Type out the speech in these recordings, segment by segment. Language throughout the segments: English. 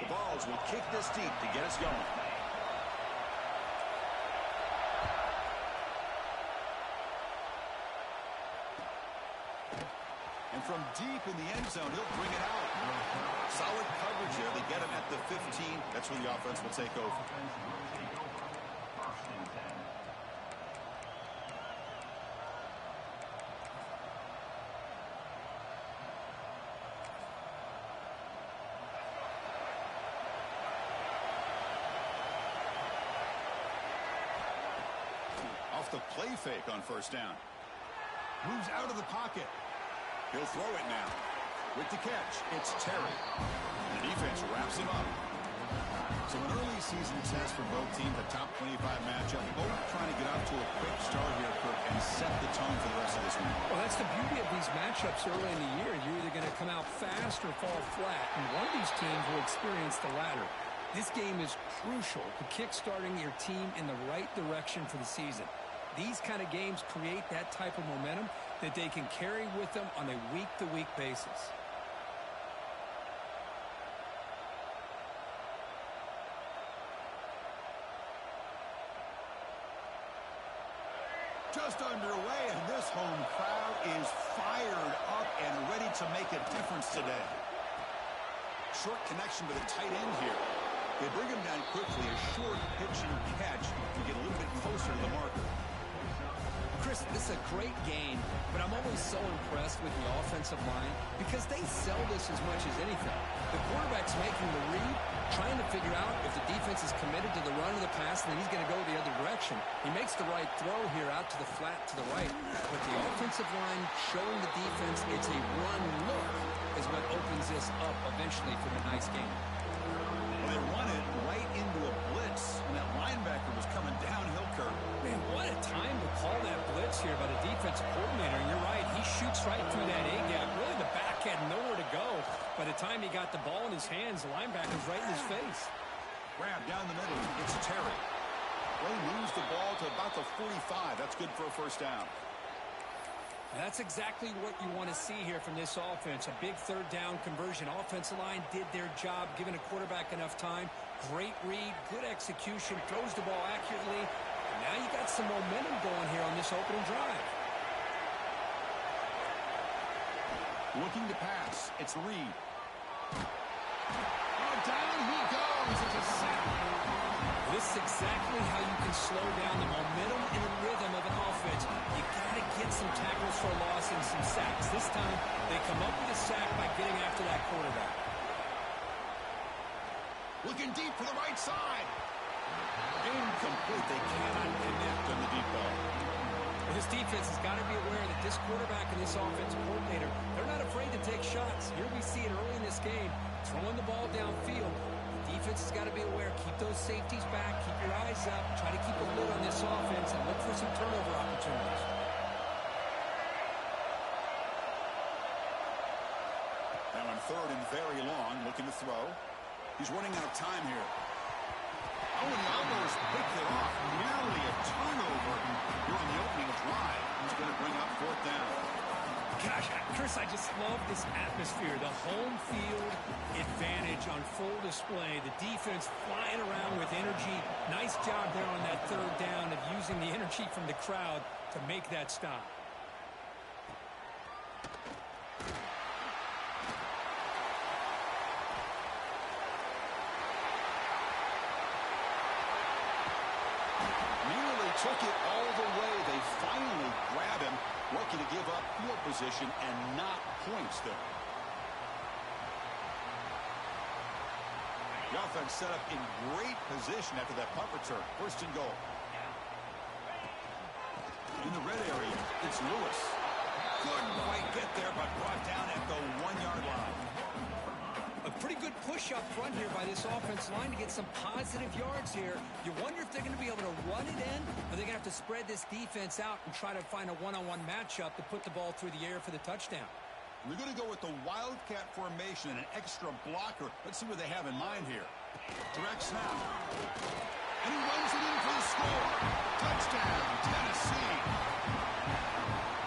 The Vols will kick this deep to get us going. And from deep in the end zone, he'll bring it out. Solid coverage here. They get him at the 15. That's where the offense will take over. Off the play fake on first down. Moves out of the pocket. He'll throw it now. With the catch, it's Terry. And the defense wraps him up. So an early season test for both teams, a top 25 matchup. Both trying to get out to a quick start here, Kirk, and set the tone for the rest of this week. Well, that's the beauty of these matchups early in the year. You're either going to come out fast or fall flat, and one of these teams will experience the latter. This game is crucial to kick-starting your team in the right direction for the season. These kind of games create that type of momentum that they can carry with them on a week-to-week basis. Just underway, and this home crowd is fired up and ready to make a difference today. Short connection to the tight end here. They bring him down quickly, a short pitch and catch to get a little bit closer to the marker. Chris, this is a great game, but I'm always so impressed with the offensive line because they sell this as much as anything. The quarterback's making the read, trying to figure out if the defense is committed to the run or the pass, and then he's going to go the other direction. He makes the right throw here out to the flat to the right, but the offensive line showing the defense it's a run look is what opens this up eventually for the nice game. Well, they run it right into a blitz, and that linebacker was coming downhill, Kirk. Man, what a time to call that blitz here by the defensive coordinator. And you're right, he shoots right through that A-gap. Really, the back had nowhere to go. By the time he got the ball in his hands, the linebacker's right in his face. Grab down the middle. It's Terry. Well, he moves the ball to about the 45. That's good for a first down. That's exactly what you want to see here from this offense. A big third down conversion. Offensive line did their job, giving a quarterback enough time. Great read, good execution, throws the ball accurately. Now you got some momentum going here on this opening drive. Looking to pass. It's Reed. Oh, down he goes. It's a sack. This is exactly how you can slow down the momentum and the rhythm of an offense. You got to get some tackles for a loss and some sacks. This time, they come up with a sack by getting after that quarterback. Looking deep for the right side. Incomplete. They cannot connect on the deep ball. This defense has got to be aware that this quarterback and this offensive coordinator, they're not afraid to take shots. Here we see it early in this game, throwing the ball downfield. The defense has got to be aware. Keep those safeties back. Keep your eyes up. Try to keep a lid on this offense and look for some turnover opportunities. Now on third and very long, looking to throw. He's running out of time here. Oh, and he almost picked it off. Nearly a turnover here on the opening drive. He's going to bring up fourth down. Gosh, Chris, I just love this atmosphere. The home field advantage on full display. The defense flying around with energy. Nice job there on that third down of using the energy from the crowd to make that stop. Took it all the way. They finally grab him, lucky to give up field position and not points there. The offense set up in great position after that punt return. First and goal. In the red area, it's Lewis. Couldn't quite get there, but brought down at the 1-yard line. A pretty good push up front here by this offensive line to get some positive yards here. You wonder if they're going to be able to run it in, or they're going to have to spread this defense out and try to find a one-on-one matchup to put the ball through the air for the touchdown. They're going to go with the Wildcat formation and an extra blocker. Let's see what they have in mind here. Direct snap. And he runs it in for the score. Touchdown, Tennessee.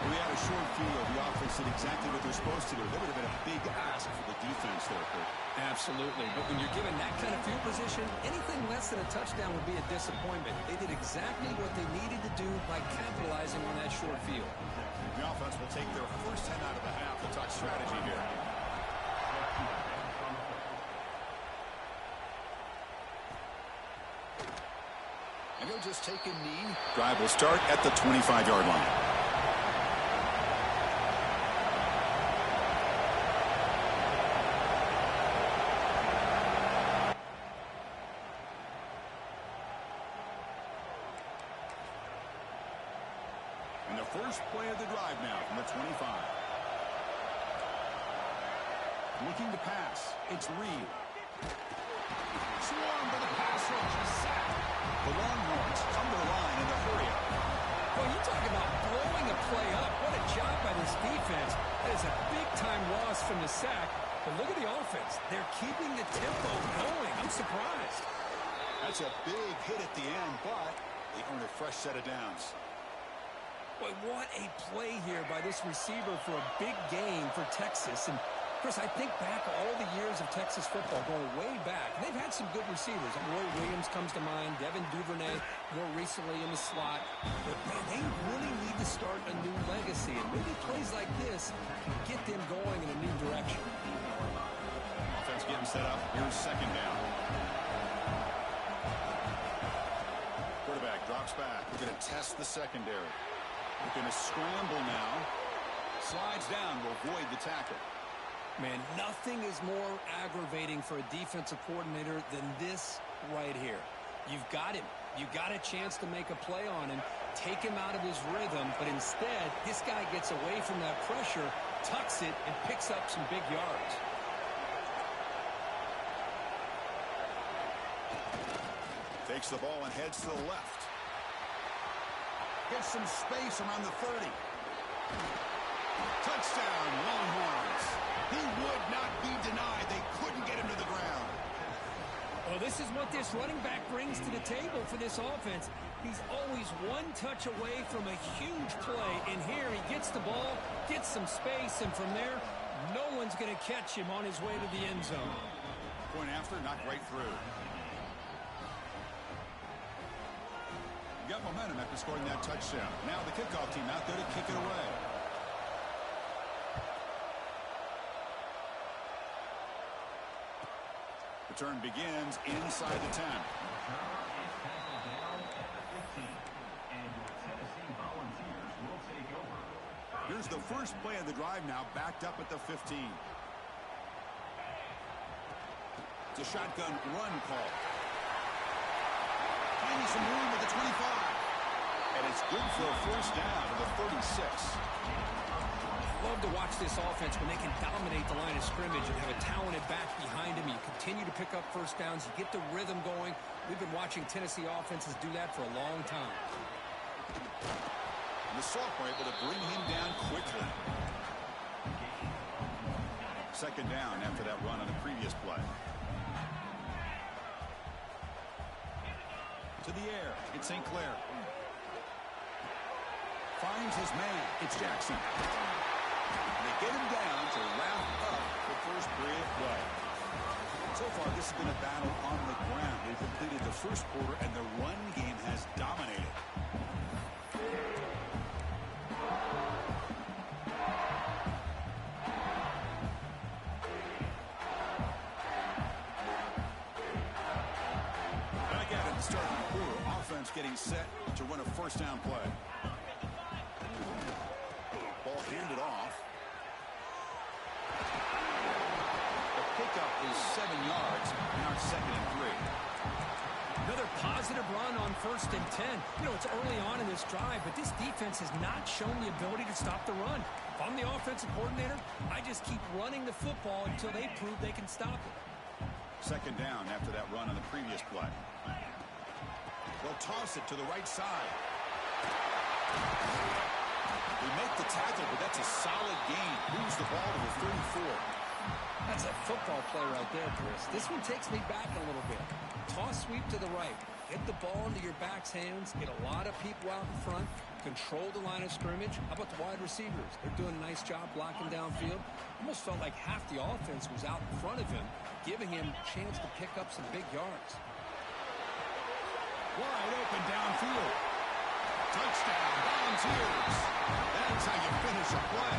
We had a short field. The offense did exactly what they're supposed to do. That would have been a big ask for the defense. pass there, Kurt. Absolutely, but when you're given that kind of field position, anything less than a touchdown would be a disappointment. They did exactly what they needed to do by capitalizing on that short field. The offense will take their first 10 out of the half to talk strategy here. And he'll just take a knee. Drive will start at the 25-yard line. And the first play of the drive now from the 25. Looking to pass. It's Reed. Swarm by the pass rush. Sacked. The Longhorns come to the line in the hurry up. Well, you talk about blowing a play up. What a job by this defense. That is a big-time loss from the sack. But look at the offense. They're keeping the tempo going. I'm surprised. That's a big hit at the end, but they earn a fresh set of downs. Boy, what a play here by this receiver for a big gain for Texas. And Chris, I think back all the years of Texas football, going way back. They've had some good receivers. Roy Williams comes to mind, Devin Duvernay more recently in the slot. But, man, they really need to start a new legacy. And maybe plays like this can get them going in a new direction. Offense getting set up. Here's second down. Quarterback drops back. We're going to test the secondary. We're going to scramble now. Slides down will avoid the tackle. Man, nothing is more aggravating for a defensive coordinator than this right here. You've got him. You got a chance to make a play on him, take him out of his rhythm, but instead, this guy gets away from that pressure, tucks it, and picks up some big yards. Takes the ball and heads to the left. Gets some space around the 30. Touchdown, Longhorns. He would not be denied. They couldn't get him to the ground. Well, this is what this running back brings to the table for this offense. He's always one touch away from a huge play. And here he gets the ball, gets some space, and from there, no one's going to catch him on his way to the end zone. Point after, knocked right through. Got momentum after scoring that touchdown. Now the kickoff team out there to kick it away. Return begins inside the 10. Here's the first play of the drive now, backed up at the 15. It's a shotgun run call. Finding some room at the 25. And it's good for a first down to the 36. Love to watch this offense when they can dominate the line of scrimmage and have a talented back behind him. You continue to pick up first downs. You get the rhythm going. We've been watching Tennessee offenses do that for a long time. And the sophomore able to bring him down quickly. Second down after that run on the previous play. To the air. It's St. Clair. Finds his man. It's Jackson. They get him down to round up the first period of play. So far, this has been a battle on the ground. They've completed the first quarter, and the run game has dominated. Back at it to start the quarter. Offense getting set to run a first down play. Ball handed off. Pickup is 7 yards. Now it's 2nd and 3. Another positive run on 1st and 10. You know, it's early on in this drive, but this defense has not shown the ability to stop the run. If I'm the offensive coordinator, I just keep running the football until they prove they can stop it. Second down after that run on the previous play. They'll toss it to the right side. They make the tackle, but that's a solid gain. Moves the ball to the 34. That's a football play right there, Chris. This one takes me back a little bit. Toss sweep to the right. Get the ball into your back's hands. Get a lot of people out in front. control the line of scrimmage. How about the wide receivers? They're doing a nice job blocking downfield. Almost felt like half the offense was out in front of him, giving him a chance to pick up some big yards. Wide open downfield. Touchdown, Volunteers. That's how you finish a play.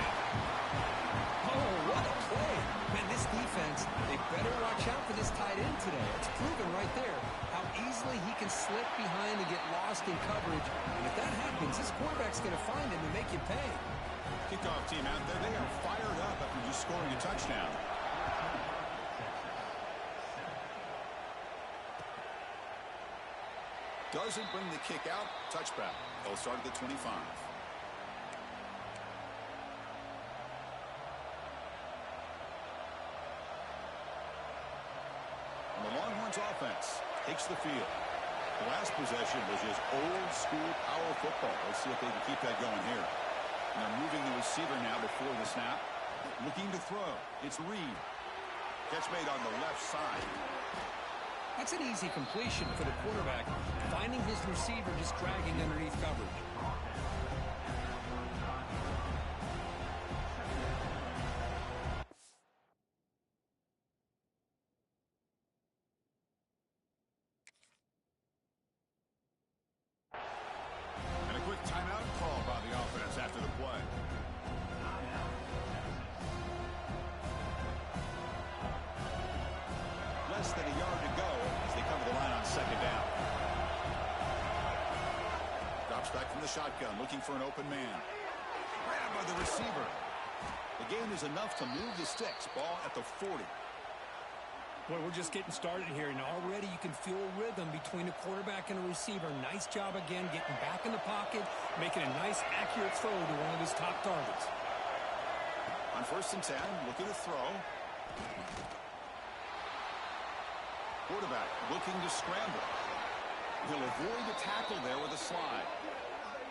Oh, what a play. Man, this defense, they better watch out for this tight end today. It's proven right there how easily he can slip behind and get lost in coverage. And if that happens, this quarterback's going to find him and make you pay. Kickoff team out there, they are fired up after just scoring a touchdown. Doesn't bring the kick out. Touchback. They'll start at the 25. And the Longhorns offense takes the field. The last possession was just old school power football. Let's see if they can keep that going here. And they're moving the receiver now before the snap. Looking to throw. It's Reed. Catch made on the left side. That's an easy completion for the quarterback, finding his receiver just dragging underneath coverage. And a quick timeout call by the offense after the play. Less than a yard to go as they cover the line on second down. Drops back from the shotgun, looking for an open man. Grabbed by the receiver. The game is enough to move the sticks. Ball at the 40. Boy, we're just getting started here, and already you can feel a rhythm between a quarterback and a receiver. Nice job again getting back in the pocket, making a nice, accurate throw to one of his top targets. On 1st and 10, looking to throw. Quarterback looking to scramble. He'll avoid the tackle there with a slide.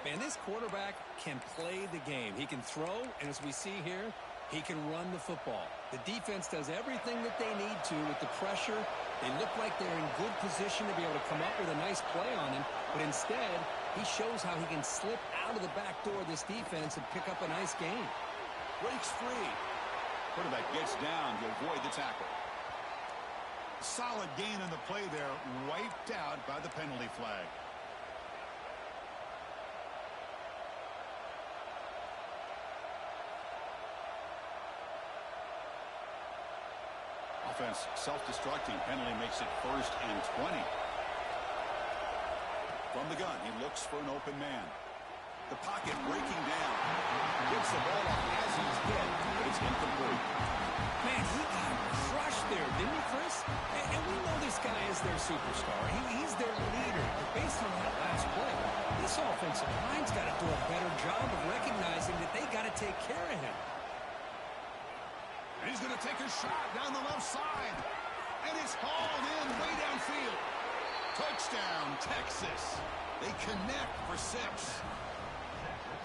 Man, this quarterback can play the game. He can throw, and as we see here, he can run the football. The defense does everything that they need to with the pressure. They look like they're in good position to be able to come up with a nice play on him, but instead, he shows how he can slip out of the back door of this defense and pick up a nice gain. Breaks free. Quarterback gets down to avoid the tackle. Solid gain on the play there, wiped out by the penalty flag. Offense self-destructing. Penalty makes it 1st and 20. From the gun, he looks for an open man. The pocket breaking down. Gets the ball off as he's hit, but it's incomplete. Man, he got crushed there, didn't he, Chris? And we know this guy is their superstar. He's their leader. But based on that last play, this offensive line's got to do a better job of recognizing that they got to take care of him. And he's going to take a shot down the left side. And it's hauled in way downfield. Touchdown, Texas. They connect for 6.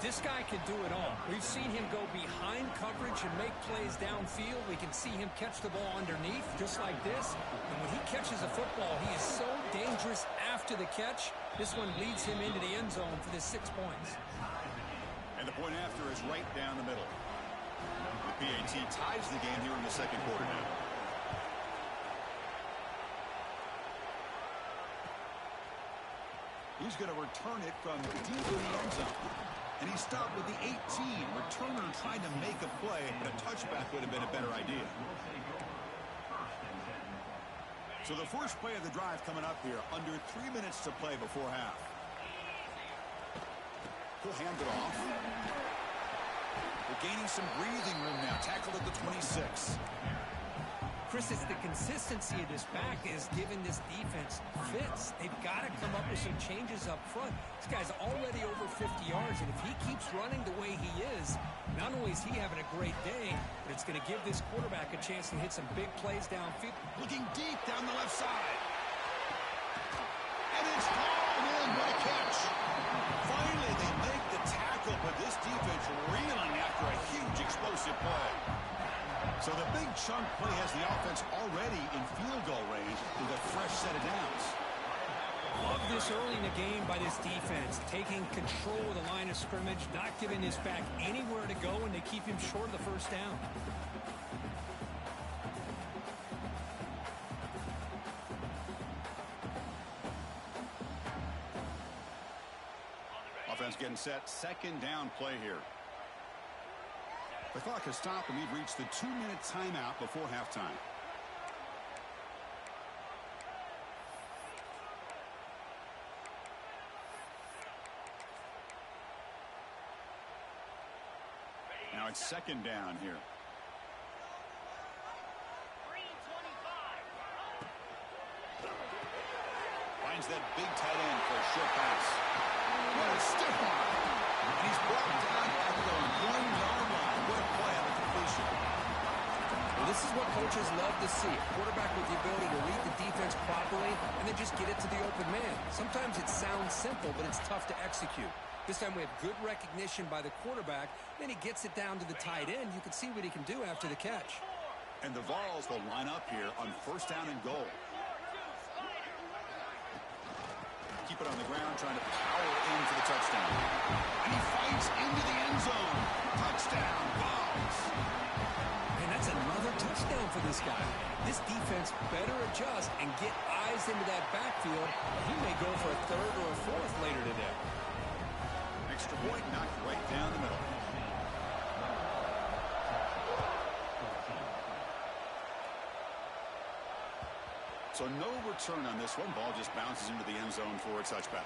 This guy can do it all. We've seen him go behind coverage and make plays downfield. We can see him catch the ball underneath, just like this. And when he catches a football, he is so dangerous after the catch. This one leads him into the end zone for the 6 points. And the point after is right down the middle. The PAT ties the game here in the second quarter now. He's going to return it from deep in the end zone. And he stopped with the 18. Returner trying to make a play, but a touchback would have been a better idea. So the first play of the drive coming up here. Under 3 minutes to play before half. He'll hand it off. They're gaining some breathing room now. Tackled at the 26. Chris, it's the consistency of this back that has given this defense fits. They've got to come up with some changes up front. This guy's already over 50 yards, and if he keeps running the way he is, not only is he having a great day, but it's going to give this quarterback a chance to hit some big plays downfield. Looking deep down the left side. And it's hauled in. What a catch. Finally, they make the tackle, but this defense reeling after a huge explosive play. So the big chunk play has the offense already in field goal range with a fresh set of downs. Love this early in the game by this defense, taking control of the line of scrimmage, not giving this back anywhere to go, and they keep him short of the first down. Offense getting set. Second down play here. The clock has stopped, and we've reached the 2-minute timeout before halftime. Now it's second down here. Finds that big tight end for a short pass. What a stiff arm. And he's brought down at the 1-yard line. What a play on the completion. Well, this is what coaches love to see. A quarterback with the ability to read the defense properly and then just get it to the open man. Sometimes it sounds simple, but it's tough to execute. This time we have good recognition by the quarterback. Then he gets it down to the tight end. You can see what he can do after the catch. And the Vols will line up here on first down and goal. Keep it on the ground, trying to power in for the touchdown. And he fights into the end zone. Touchdown, Vols. And that's another touchdown for this guy. This defense better adjust and get eyes into that backfield. He may go for a third or a fourth later today. Extra point knocked right down the middle. So no return on this one. Ball just bounces into the end zone for a touchback.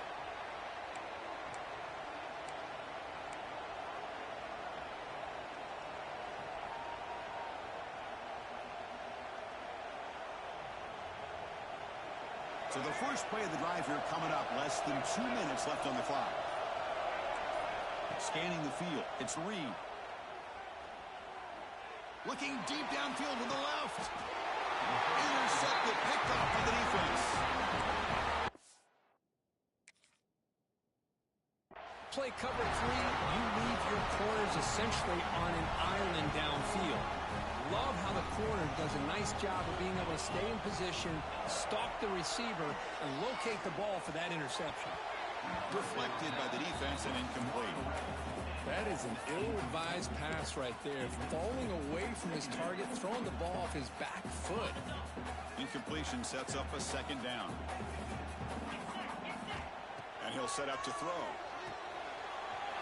So the first play of the drive here coming up. Less than 2 minutes left on the clock. Scanning the field. It's Reed. Looking deep downfield to the left. Intercepted, picked off by the defense. Play cover 3, you leave your corners essentially on an island downfield. Love how the corner does a nice job of being able to stay in position, stalk the receiver, and locate the ball for that interception. Deflected by the defense and incomplete. That is an ill-advised pass right there. Falling away from his target, throwing the ball off his back foot. Incompletion sets up a second down. And he'll set up to throw.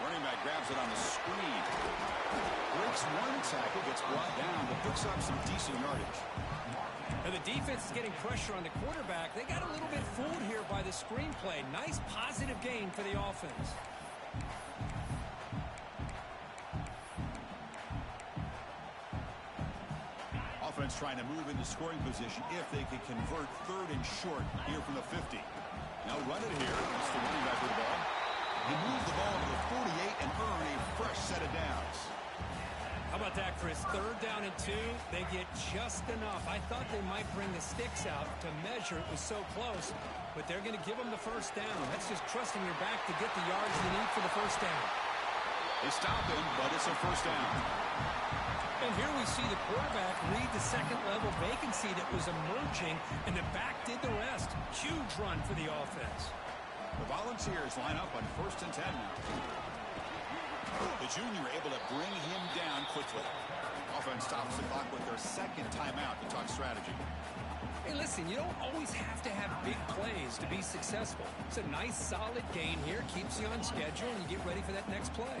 Running back grabs it on the screen. Breaks one tackle, gets brought down, but picks up some decent yardage. And the defense is getting pressure on the quarterback. They got a little bit fooled here by the screenplay. Nice positive gain for the offense. Offense trying to move into scoring position if they could convert third and short here from the 50. Now run it here. That's the running back with the ball. He moves the ball to the 48 and earn a fresh set of downs. How about that, Chris? Third down and 2. They get just enough. I thought they might bring the sticks out to measure. It was so close, but they're going to give them the first down. That's just trusting your back to get the yards you need for the first down. They stop him, but it's a first down. And here we see the quarterback read the second-level vacancy that was emerging, and the back did the rest. Huge run for the offense. The Volunteers line up on first and 10 now. The junior able to bring him down quickly. Offense stops the clock with their second timeout to talk strategy. Hey, listen, you don't always have to have big plays to be successful. It's a nice, solid gain here. Keeps you on schedule, and you get ready for that next play.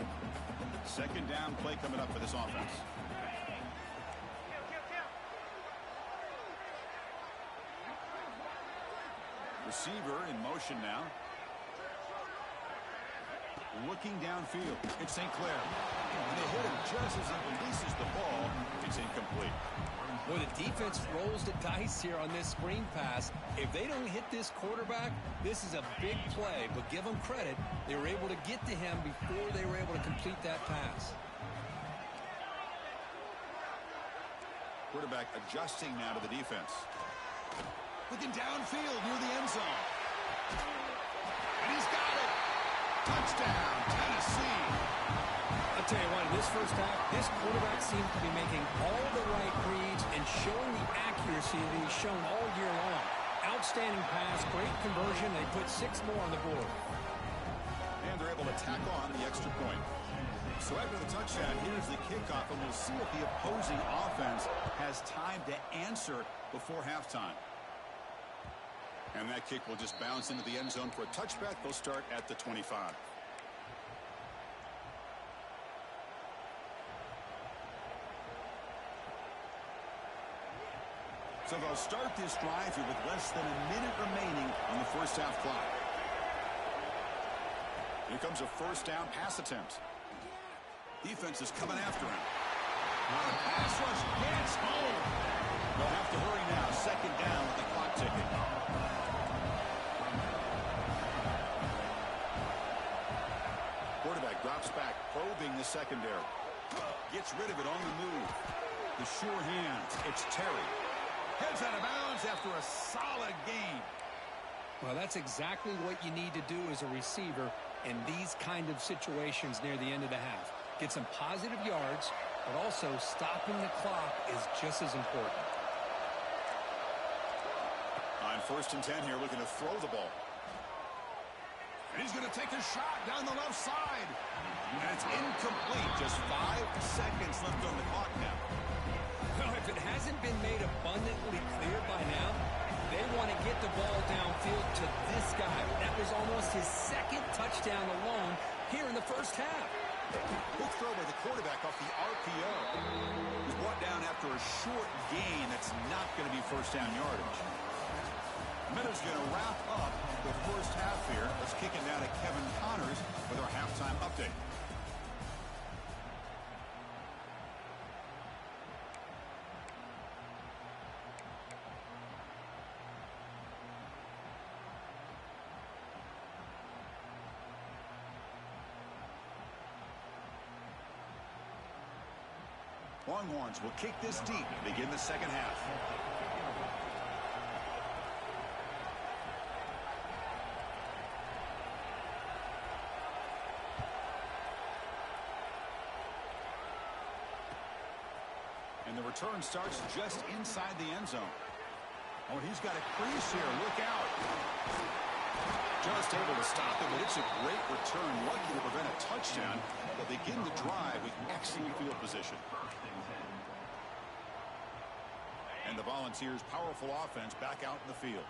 Second down play coming up for this offense. Receiver in motion now. Looking downfield. It's St. Clair. And they hit him just as he releases the ball. It's incomplete. Boy, the defense rolls the dice here on this screen pass. If they don't hit this quarterback, this is a big play. But give them credit. They were able to get to him before they were able to complete that pass. Quarterback adjusting now to the defense. Looking downfield near the end zone. And he's got it. Touchdown, Tennessee. I'll tell you what, in this first half, this quarterback seems to be making all the right reads and showing the accuracy that he's shown all year long. Outstanding pass, great conversion. They put 6 more on the board. And they're able to tack on the extra point. So after the touchdown, here's the kickoff, and we'll see if the opposing offense has time to answer before halftime. And that kick will just bounce into the end zone for a touchback. They'll start at the 25. So they'll start this drive here with less than a minute remaining on the first half clock. Here comes a first down pass attempt. Defense is coming after him. On a pass rush, gets home. They'll have to hurry now. Second down with the clock ticking. Quarterback drops back, probing the secondary. Gets rid of it on the move. The sure hands. It's Terry. Heads out of bounds after a solid game. Well, that's exactly what you need to do as a receiver in these kind of situations near the end of the half. Get some positive yards, but also stopping the clock is just as important. On first and 10 here, looking to throw the ball. And he's going to take a shot down the left side. And it's incomplete. Just 5 seconds left on the clock now. Well, if it hasn't been made abundantly clear by now, they want to get the ball downfield to this guy. That was almost his second touchdown alone here in the first half. Quick throw by the quarterback off the RPO. He's brought down after a short gain. That's not going to be first down yardage. Miller's going to wrap up the first half here. Let's kick it now to Kevin Connors with our halftime update. Longhorns will kick this deep to begin the second half. And the return starts just inside the end zone. Oh, he's got a crease here. Look out. Just able to stop it, but it's a great return. Lucky to prevent a touchdown. They'll begin the drive with excellent field position. And the Volunteers' powerful offense back out in the field.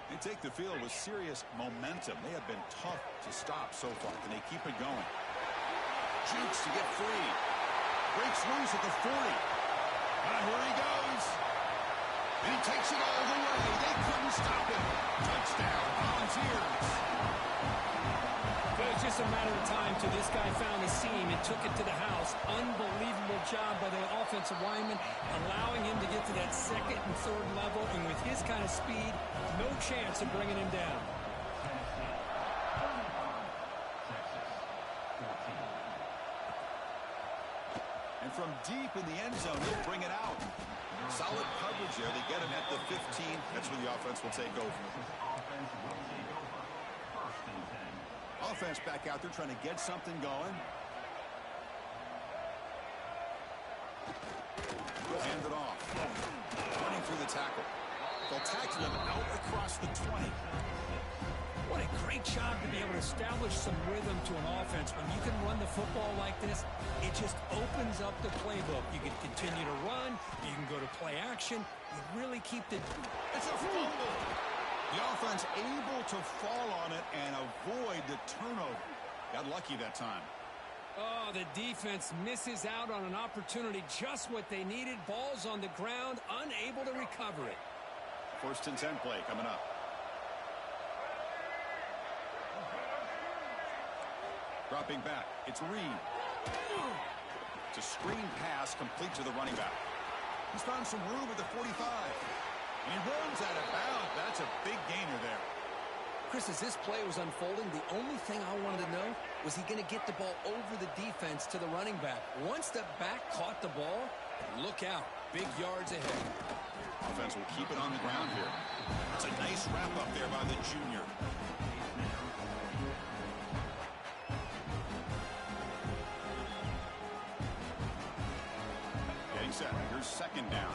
They take the field with serious momentum. They have been tough to stop so far. Can they keep it going? Jukes to get free. Breaks loose at the 40. Here he goes. And he takes it all the way. They couldn't stop him. Touchdown, Volunteers. It was just a matter of time till this guy found the seam and took it to the house. Unbelievable job by the offensive lineman, allowing him to get to that second and third level. And with his kind of speed, no chance of bringing him down. And from deep in the end zone, he'll bring it out. Solid coverage there. They get him at the 15. That's where the offense will take over. Offense back out there trying to get something going. He'll hand it off. Running through the tackle. They'll tackle him out across the 20. What a great job to be able to establish some rhythm to an offense. When you can run the football like this, it just opens up the playbook. You can continue to run. You can go to play action. You really keep the... It's a fumble. The offense able to fall on it and avoid the turnover. Got lucky that time. Oh, the defense misses out on an opportunity. Just what they needed. Ball's on the ground, unable to recover it. First and 10 play coming up. Dropping back. It's Reed. It's a screen pass complete to the running back. He's found some room at the 45. And he runs out of bounds. That's a big gainer there. Chris, as this play was unfolding, the only thing I wanted to know was he going to get the ball over the defense to the running back. Once the back caught the ball, look out. Big yards ahead. Offense will keep it on the ground here. It's a nice wrap up there by the junior. Getting set. Here's second down.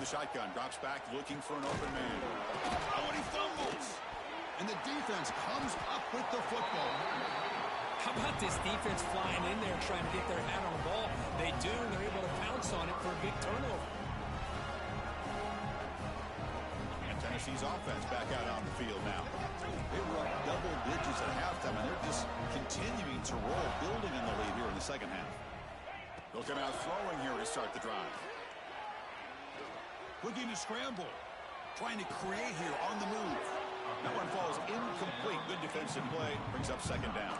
the shotgun, drops back, looking for an open man. Oh, and he fumbles. And the defense comes up with the football. How about this defense flying in there trying to get their hat on the ball? They do, and they're able to pounce on it for a big turnover. And Tennessee's offense back out on the field now. They were up double digits at halftime, and they're just continuing to roll, building in the lead here in the second half. They'll come out throwing here to start the drive. Looking to scramble. Trying to create here on the move. That one falls incomplete. Good defensive play. Brings up second down.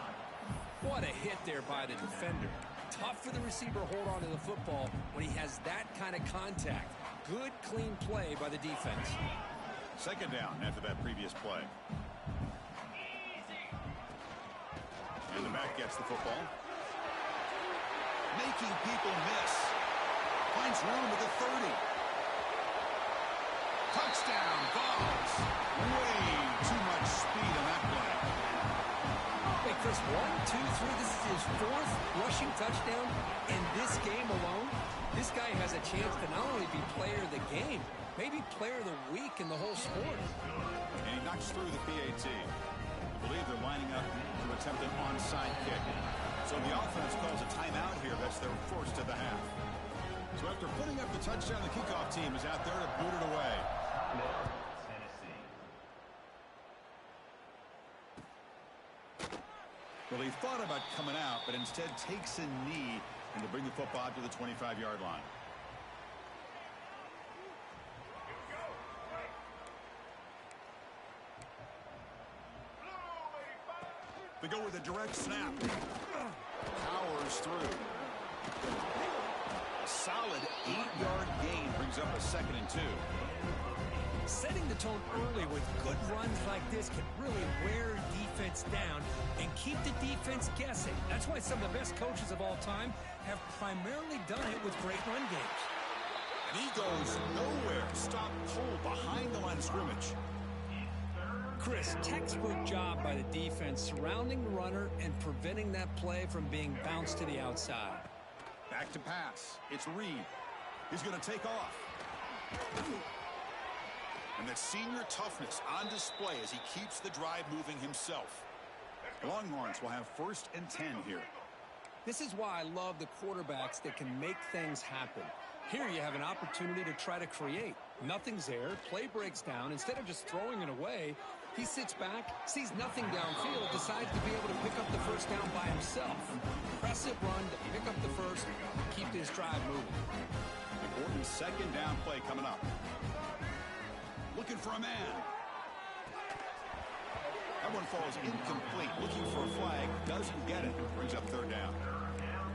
What a hit there by the defender. Tough for the receiver to hold on to the football when he has that kind of contact. Good, clean play by the defense. Second down after that previous play. And the back gets the football. Making people miss. Finds room at the 30. Touchdown, Vols. Way too much speed on that play. Hey, Chris, 1, 2, 3. This is his 4th rushing touchdown in this game alone. This guy has a chance to not only be player of the game, maybe player of the week in the whole sport. And he knocks through the PAT. I believe they're lining up to attempt an onside kick. So the offense calls a timeout here. That's their first of the half. So after putting up the touchdown, the kickoff team is out there to boot it away. Well, he thought about coming out, but instead takes a knee and to bring the football to the 25-yard line. They go with a direct snap. Powers through. A solid 8-yard gain brings up a 2nd and 2. Setting the tone early with good runs like this can really wear defense down and keep the defense guessing. That's why some of the best coaches of all time have primarily done it with great run games. And he goes nowhere. Stop pull behind the line of scrimmage. Chris, textbook job by the defense surrounding the runner and preventing that play from being bounced to the outside. Back to pass. It's Reed. He's going to take off. And that senior toughness on display as he keeps the drive moving himself. Longhorns will have 1st and 10 here. This is why I love the quarterbacks that can make things happen. Here you have an opportunity to try to create. Nothing's there. Play breaks down. Instead of just throwing it away, he sits back, sees nothing downfield, decides to be able to pick up the first down by himself. Impressive run to pick up the first, keep this drive moving. Important 2nd down play coming up. Looking for a man. That one falls incomplete. Looking for a flag. Doesn't get it. Brings up 3rd down.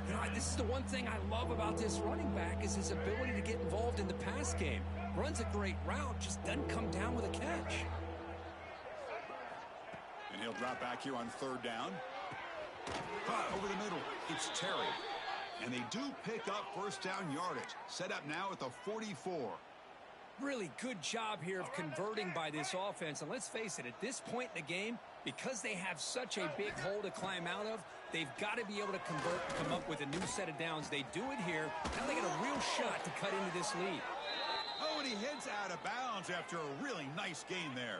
You know, this is the one thing I love about this running back is his ability to get involved in the pass game. Runs a great route, just doesn't come down with a catch. And he'll drop back here on 3rd down. Over the middle. It's Terry. And they do pick up 1st down yardage. Set up now at the 44. Really good job here of converting by this offense. And let's face it, at this point in the game, because they have such a big hole to climb out of, they've got to be able to convert and come up with a new set of downs. They do it here. Now they get a real shot to cut into this lead. Oh, and he heads out of bounds after a really nice gain there.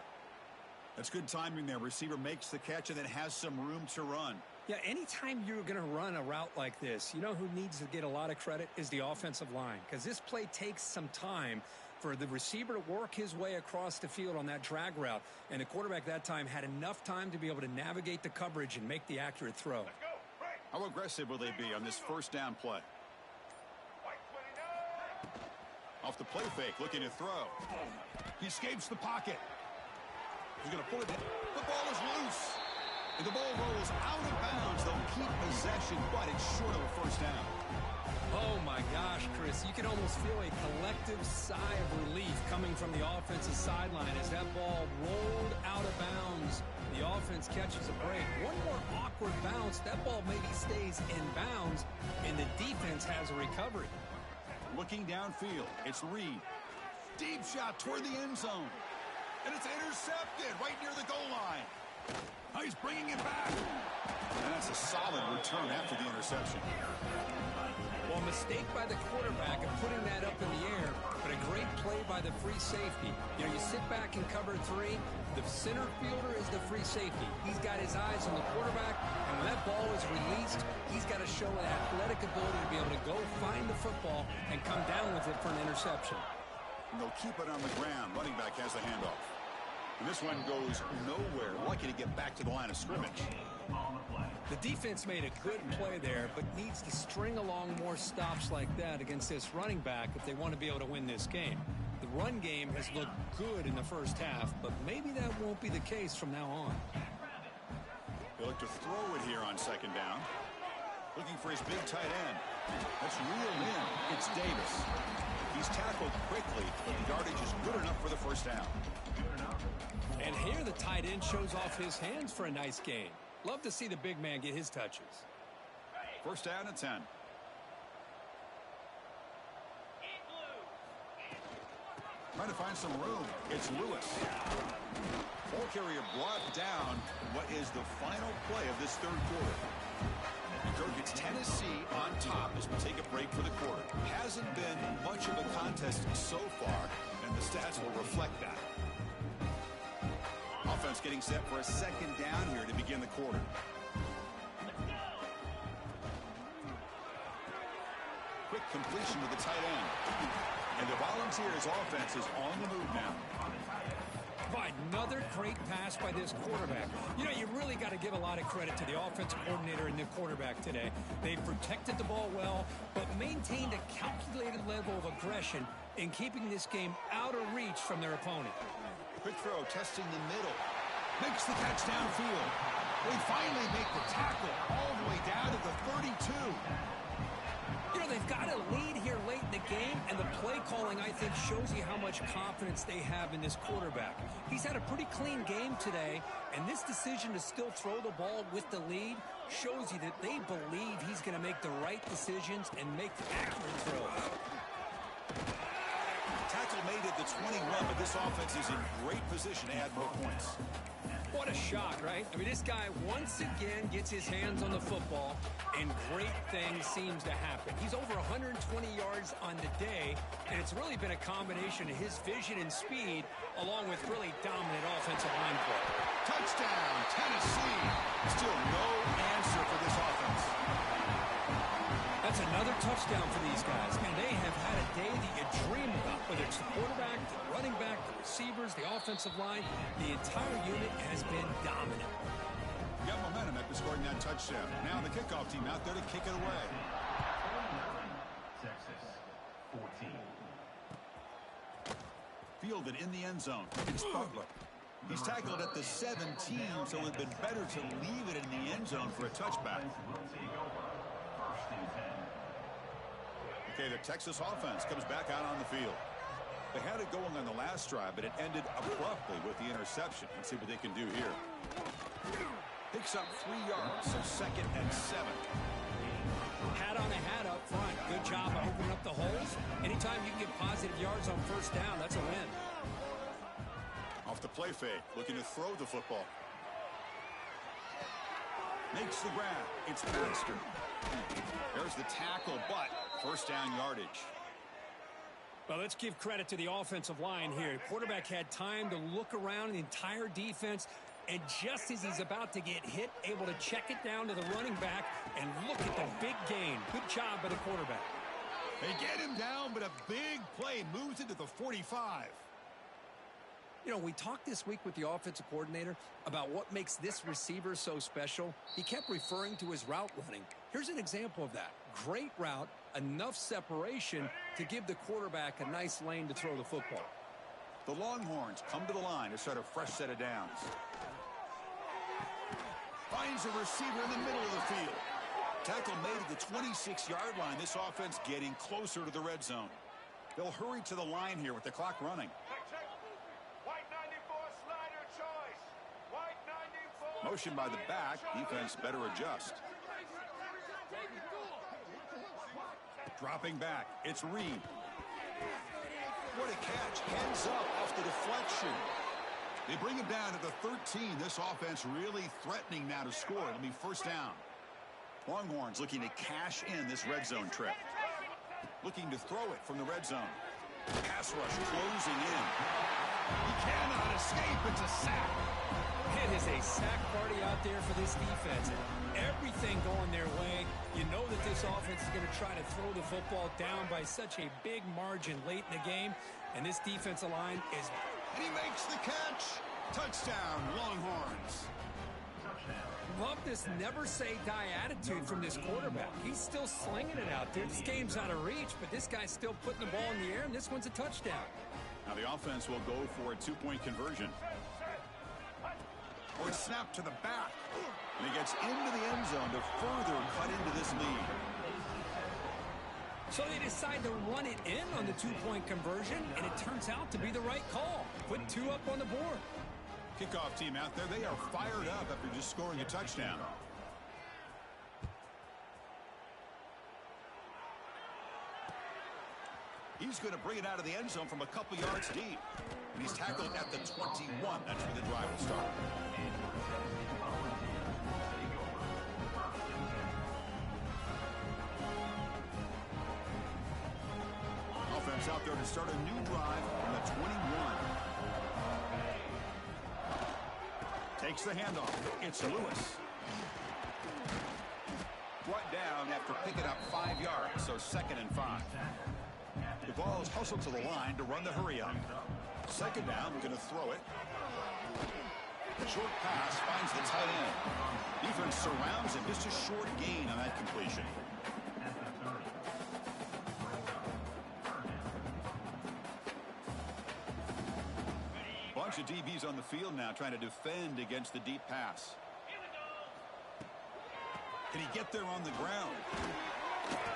That's good timing there. Receiver makes the catch and then has some room to run. Yeah, anytime you're going to run a route like this, you know who needs to get a lot of credit is the offensive line, because this play takes some time for the receiver to work his way across the field on that drag route. And the quarterback that time had enough time to be able to navigate the coverage and make the accurate throw. How aggressive will they be on this 1st down play? Off the play fake, looking to throw. He escapes the pocket. He's going to pull it in. The ball is loose. And the ball rolls out of bounds. They'll keep possession, but it's short of a 1st down. Oh, my gosh, Chris. You can almost feel a collective sigh of relief coming from the offensive sideline as that ball rolled out of bounds. The offense catches a break. One more awkward bounce. That ball maybe stays in bounds, and the defense has a recovery. Looking downfield, it's Reed. Deep shot toward the end zone. And it's intercepted right near the goal line. Now he's bringing it back. And that's a solid return after the interception. Well, A mistake by the quarterback of putting that up in the air, but a great play by the free safety. You know, you sit back and cover 3. The center fielder is the free safety. He's got his eyes on the quarterback, and when that ball is released, he's got to show an athletic ability to be able to go find the football and come down with it for an interception. And they'll keep it on the ground. Running back has the handoff. And this one goes nowhere. Lucky to get back to the line of scrimmage. The defense made a good play there, but needs to string along more stops like that against this running back if they want to be able to win this game. The run game has looked good in the first half, but maybe that won't be the case from now on. He'll look to throw it here on second down. Looking for his big tight end. That's reeled in. It's Davis. He's tackled quickly, but the yardage is good enough for the first down. And here the tight end shows off his hands for a nice gain. Love to see the big man get his touches. First down and 10. Trying to find some room. It's Lewis. Ball carrier brought down. What is the final play of this third quarter? Kirk, it's Tennessee on top as we take a break for the quarter. Hasn't been much of a contest so far, and the stats will reflect that. Offense getting set for a second down here to begin the quarter. Quick completion to the tight end. And the Volunteers offense is on the move now. Another great pass by this quarterback. You know, you really got to give a lot of credit to the offensive coordinator and the quarterback today. They protected the ball well, but maintained a calculated level of aggression in keeping this game out of reach from their opponent. Quick throw, testing the middle. Makes the catch downfield. They finally make the tackle all the way down to the 32. You know, they've got a lead here late in the game, and the play calling, I think, shows you how much confidence they have in this quarterback. He's had a pretty clean game today, and this decision to still throw the ball with the lead shows you that they believe he's going to make the right decisions and make accurate throws. Tackle made at the 21, but this offense is in great position to add more points. What a shot, right? I mean, this guy once again gets his hands on the football, and great things seems to happen. He's over 120 yards on the day, and it's really been a combination of his vision and speed, along with really dominant offensive line play. Touchdown, Tennessee. Still no answer for this offense. That's another touchdown for these guys. Man, they have had a day that you dream about, whether it's the quarterback, the running back, the receivers, the offensive line. The entire unit has been dominant. Got momentum after scoring that touchdown. Now the kickoff team out there to kick it away. Texas, 14. Fielded in the end zone. It's Butler. He's tackled at the 17, so it would have been better to leave it in the end zone for a touchback. Okay, the Texas offense comes back out on the field. They had it going on the last drive, but it ended abruptly with the interception. Let's see what they can do here. Picks up 3 yards, so second and 7. Hat on a hat up front. Good job of opening up the holes. Anytime you can get positive yards on first down, that's a win. Off the play fake, looking to throw the football. Makes the grab. It's Baxter. There's the tackle, but first down yardage. Well, let's give credit to the offensive line here. The quarterback had time to look around the entire defense, and just as he's about to get hit, able to check it down to the running back, and look at the big gain. Good job by the quarterback. They get him down, but a big play moves into the 45. You know, we talked this week with the offensive coordinator about what makes this receiver so special. He kept referring to his route running. Here's an example of that. Great route, enough separation to give the quarterback a nice lane to throw the football. The Longhorns come to the line to start a fresh set of downs. Finds a receiver in the middle of the field. Tackle made at the 26-yard line. This offense getting closer to the red zone. They'll hurry to the line here with the clock running. Motion by the back. Defense better adjust. Dropping back. It's Reed. What a catch. Hands up off the deflection. They bring him down to the 13. This offense really threatening now to score. It'll be first down. Longhorns looking to cash in this red zone trip. looking to throw it from the red zone. Pass rush closing in. He cannot escape. It's a sack. It is a sack party out there for this defense. Everything going their way. You know that this offense is going to try to throw the football down by such a big margin late in the game. And this defensive line is... And he makes the catch. Touchdown, Longhorns. Love this never-say-die attitude from this quarterback. He's still slinging it out there. This game's out of reach, but this guy's still putting the ball in the air, and this one's a touchdown. Now the offense will go for a two-point conversion. Or a snap to the back. And he gets into the end zone to further cut into this lead. So they decide to run it in on the two-point conversion, and it turns out to be the right call. Put 2 up on the board. Kickoff team out there, they are fired up after just scoring a touchdown. He's going to bring it out of the end zone from a couple yards deep. And he's tackled at the 21. That's where the drive will start. Offense out there to start a new drive on the 21. Takes the handoff. It's Lewis. Brought down after picking up 5 yards, so 2nd and 5. The ball is hustled to the line to run the hurry up. 2nd down, we're going to throw it. Short pass finds the tight end. Defense surrounds him. Just a short gain on that completion. Bunch of DBs on the field now trying to defend against the deep pass. Can he get there on the ground?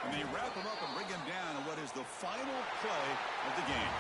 And they wrap him up and bring him down in what is the final play of the game.